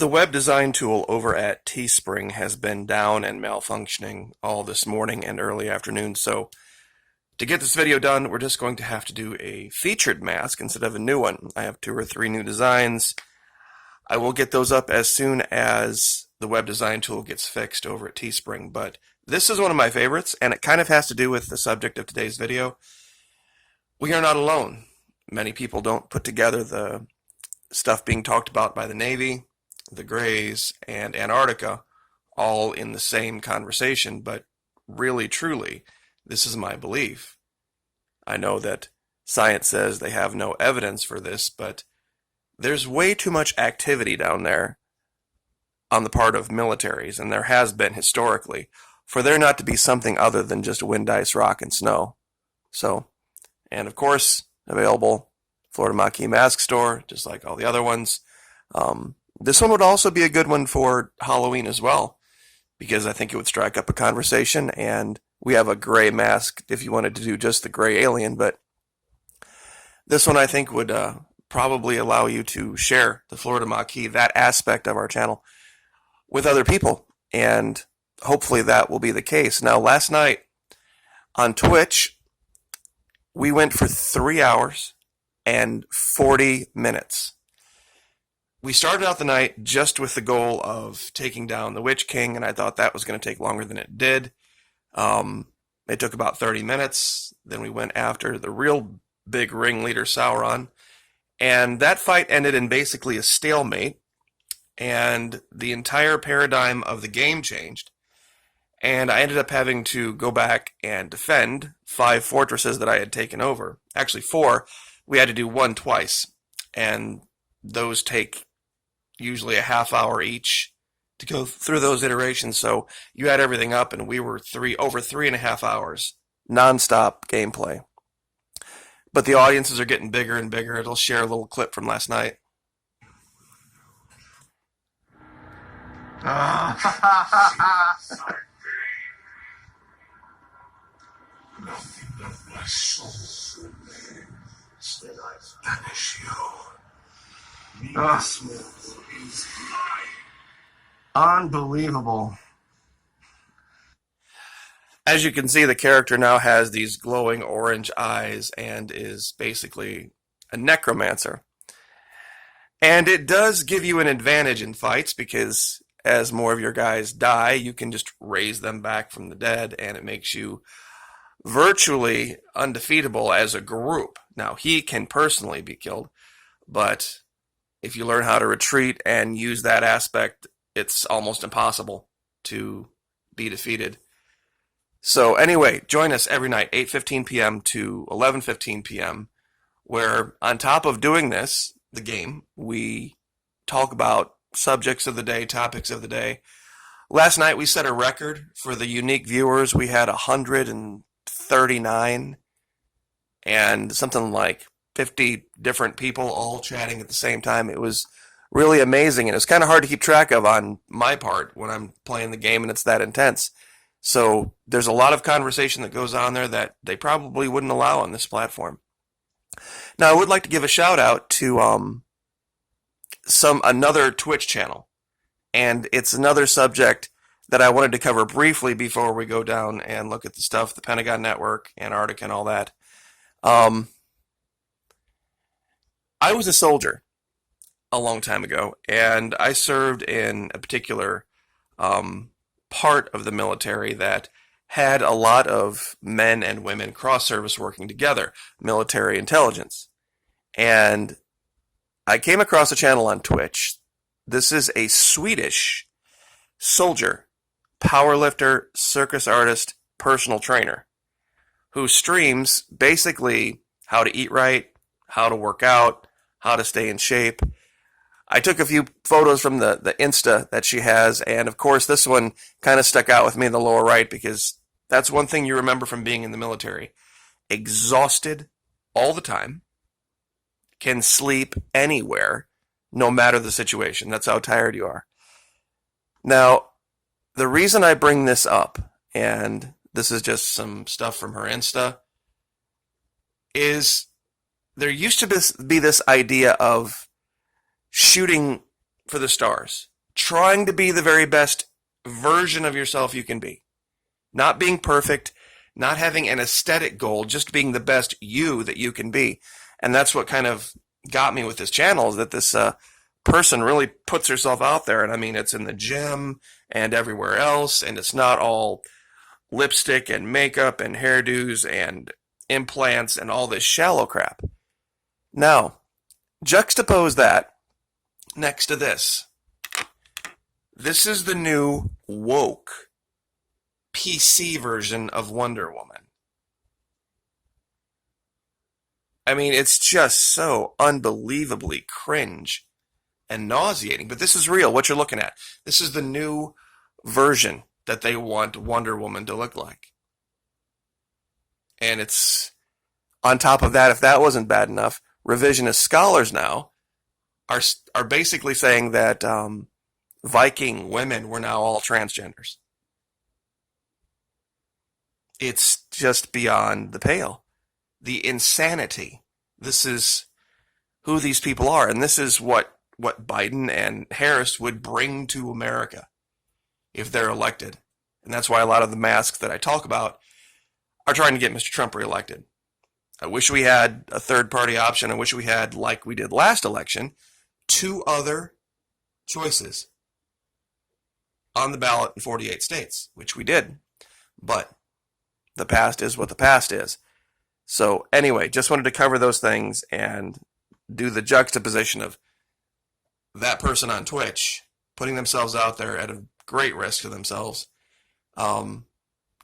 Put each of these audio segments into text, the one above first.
The web design tool over at Teespring has been down and malfunctioning all this morning and early afternoon, so to get this video done, we're just going to have to do a featured mask instead of a new one. I have 2 or 3 new designs. I will get those up as soon as the web design tool gets fixed over at Teespring, but this is one of my favorites, and it kind of has to do with the subject of today's video. We are not alone. Many people don't put together the stuff being talked about by the Navy, the Greys, and Antarctica all in the same conversation, but really, truly, this is my belief. I know that science says they have no evidence for this, but there's way too much activity down there on the part of militaries, and there has been historically, for there not to be something other than just wind, ice, rock, and snow. So, and of course, available Florida Maquis Mask Store, just like all the other ones. This one would also be a good one for Halloween as well, because I think it would strike up a conversation, and we have a gray mask if you wanted to do just the gray alien, but this one I think would probably allow you to share the Florida Maquis, that aspect of our channel, with other people, and hopefully that will be the case. Now, last night on Twitch, we went for 3 hours and 40 minutes. We started out the night just with the goal of taking down the Witch King, and I thought that was going to take longer than it did. It took about 30 minutes. Then we went after the real big ringleader, Sauron, and that fight ended in basically a stalemate, and the entire paradigm of the game changed, and I ended up having to go back and defend 5 fortresses that I had taken over. Actually 4. We had to do 1 twice, and those take usually a half hour each to go through those iterations. So you add everything up, and we were over 3.5 hours non-stop gameplay. But the audiences are getting bigger and bigger. It'll share a little clip from last night. Nothing of my soul remains that I banish you. Is Unbelievable. As you can see, the character now has these glowing orange eyes and is basically a necromancer. And it does give you an advantage in fights because as more of your guys die, you can just raise them back from the dead, and it makes you virtually undefeatable as a group. Now, he can personally be killed, but if you learn how to retreat and use that aspect, it's almost impossible to be defeated. So anyway, join us every night, 8:15 p.m. to 11:15 p.m., where on top of doing this, the game, we talk about subjects of the day, topics of the day. Last night we set a record for the unique viewers. We had 139 and something like 50 different people all chatting at the same time. It was really amazing, and it's kind of hard to keep track of on my part when I'm playing the game and it's that intense. So there's a lot of conversation that goes on there that they probably wouldn't allow on this platform. Now, I would like to give a shout out to another Twitch channel, and it's another subject that I wanted to cover briefly before we go down and look at the stuff, the Pentagon network, Antarctica, and all that. I was a soldier a long time ago, and I served in a particular part of the military that had a lot of men and women cross-service working together, military intelligence. And I came across a channel on Twitch. This is a Swedish soldier, powerlifter, circus artist, personal trainer, who streams basically how to eat right, how to work out, how to stay in shape. I took a few photos from the Insta that she has, and of course this one kind of stuck out with me in the lower right because that's one thing you remember from being in the military. Exhausted all the time, can sleep anywhere, no matter the situation. That's how tired you are. Now, the reason I bring this up, and this is just some stuff from her Insta, is there used to be this idea of shooting for the stars. trying to be the very best version of yourself you can be. Not being perfect, not having an aesthetic goal, just being the best you that you can be. And that's what kind of got me with this channel, is that this person really puts herself out there. And I mean, it's in the gym and everywhere else, and it's not all lipstick and makeup and hairdos and implants and all this shallow crap. Now, juxtapose that next to this. This is the new woke PC version of Wonder Woman. I mean, it's just so unbelievably cringe and nauseating. But this is real, what you're looking at. This is the new version that they want Wonder Woman to look like. And it's, on top of that, if that wasn't bad enough, revisionist scholars now are basically saying that Viking women were now all transgenders. It's just beyond the pale. The insanity. This is who these people are, and this is what Biden and Harris would bring to America if they're elected. And that's why a lot of the masks that I talk about are trying to get Mr. Trump reelected. I wish we had a third-party option. I wish we had, like we did last election, 2 other choices on the ballot in 48 states, which we did. But the past is what the past is. So anyway, just wanted to cover those things and do the juxtaposition of that person on Twitch putting themselves out there at a great risk to themselves,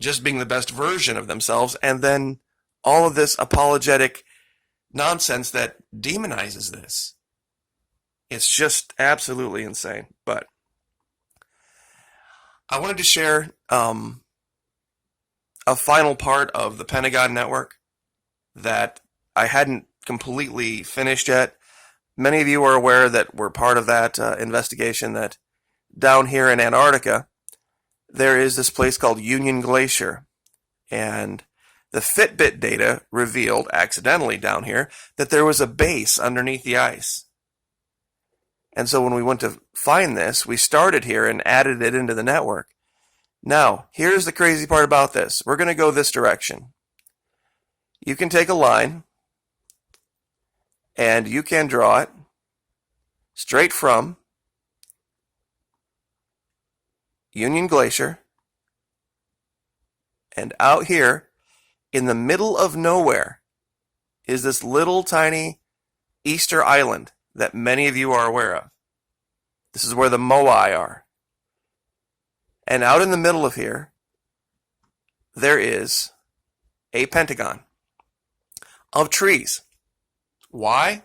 just being the best version of themselves, and then all of this apologetic nonsense that demonizes this. It's just absolutely insane. But I wanted to share a final part of the Pentagon network that I hadn't completely finished yet. Many of you are aware that we're part of that investigation, that down here in Antarctica, there is this place called Union Glacier. And the Fitbit data revealed, accidentally down here, that there was a base underneath the ice. And so when we went to find this, we started here and added it into the network. Now, here's the crazy part about this. We're going to go this direction. You can take a line, and you can draw it straight from Union Glacier, and out here in the middle of nowhere is this little tiny Easter Island that many of you are aware of. This is where the Moai are. And out in the middle of here, there is a Pentagon of trees. Why?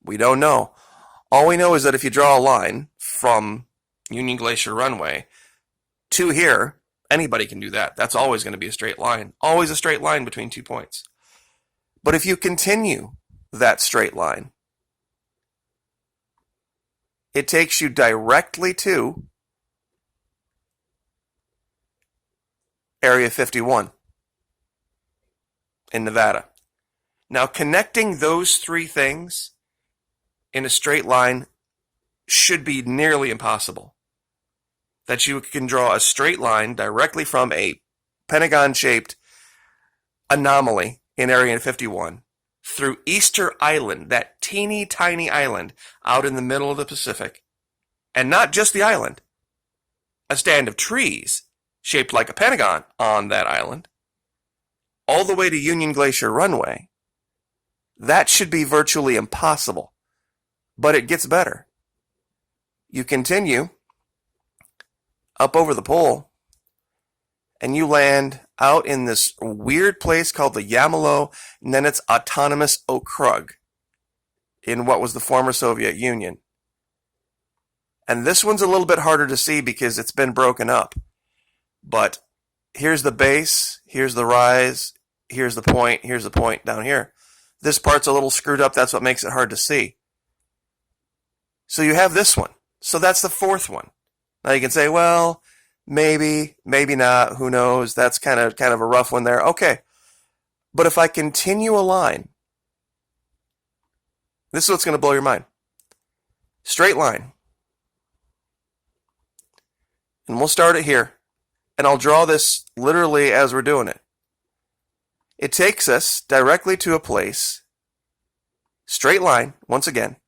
We don't know. All we know is that if you draw a line from Union Glacier Runway to here, anybody can do that. That's always going to be a straight line. Always a straight line between 2 points. But if you continue that straight line, it takes you directly to Area 51 in Nevada. Now, connecting those 3 things in a straight line should be nearly impossible. That you can draw a straight line directly from a Pentagon-shaped anomaly in Area 51 through Easter Island, that teeny tiny island out in the middle of the Pacific, and not just the island, a stand of trees shaped like a pentagon on that island, all the way to Union Glacier Runway. That should be virtually impossible. But it gets better. You continue up over the pole, and you land out in this weird place called the Yamalou Nenets Autonomous Okrug in what was the former Soviet Union. And this one's a little bit harder to see because it's been broken up. But here's the base, here's the rise, here's the point down here. This part's a little screwed up, that's what makes it hard to see. So you have this one. So that's the 4th one. Now you can say, well, maybe, maybe not, who knows, that's kind of a rough one there. Okay. But if I continue a line, this is what's going to blow your mind. Straight line. And we'll start it here. And I'll draw this literally as we're doing it. It takes us directly to a place, straight line, once again,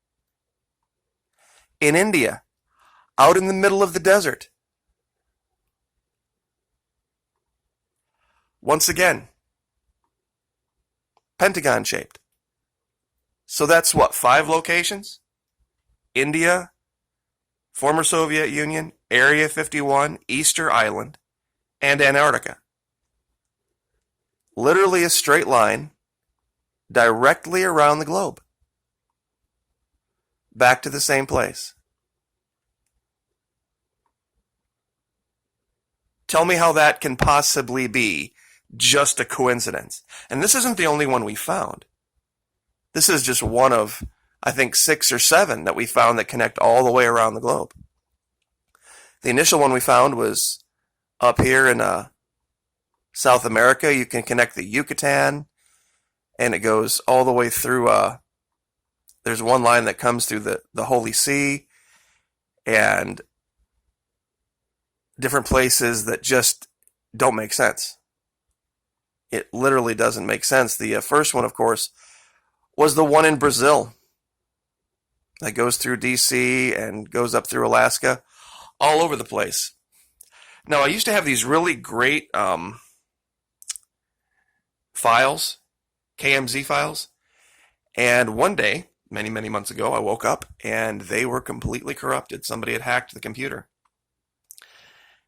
in India, out in the middle of the desert. Once again, Pentagon shaped. So that's what, 5 locations? India, former Soviet Union, Area 51, Easter Island, and Antarctica. Literally a straight line directly around the globe. Back to the same place. Tell me how that can possibly be just a coincidence. And this isn't the only one we found. This is just one of, I think, 6 or 7 that we found that connect all the way around the globe. The initial one we found was up here in South America. You can connect the Yucatan, and it goes all the way through. There's one line that comes through the Holy See, and different places that just don't make sense. It literally doesn't make sense. The first one, of course, was the one in Brazil that goes through DC and goes up through Alaska, all over the place. Now, I used to have these really great files, KMZ files, and one day, many, many months ago, I woke up and they were completely corrupted. Somebody had hacked the computer.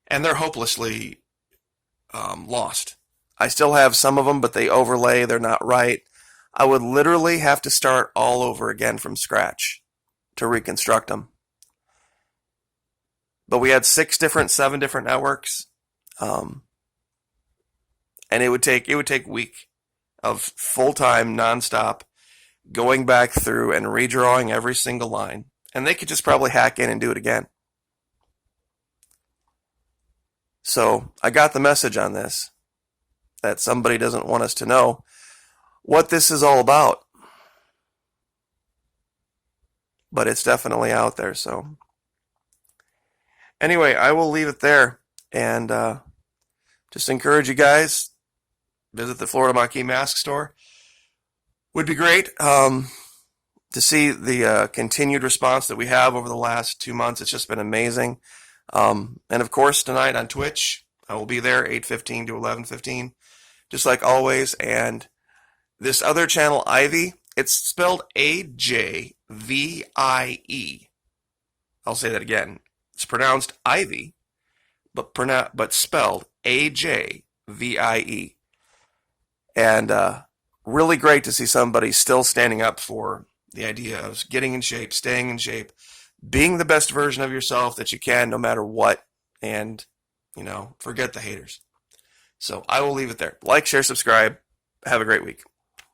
And they're hopelessly lost. I still have some of them, but they overlay, they're not right. I would literally have to start all over again from scratch to reconstruct them. But we had 7 different networks, and it would take a week of full-time, nonstop, going back through and redrawing every single line. And they could just probably hack in and do it again. So I got the message on this, that somebody doesn't want us to know what this is all about. But it's definitely out there, so. Anyway, I will leave it there, and just encourage you guys, visit the Florida Marquee Mask Store. Would be great to see the continued response that we have over the last 2 months. It's just been amazing. And of course, tonight on Twitch, I will be there 8:15 to 11:15, just like always. And this other channel, Ivy, it's spelled AJVIE. I'll say that again. It's pronounced Ivy, but spelled AJVIE. And really great to see somebody still standing up for the idea of getting in shape, staying in shape, being the best version of yourself that you can, no matter what, and, forget the haters. So I will leave it there. Like, share, subscribe. Have a great week.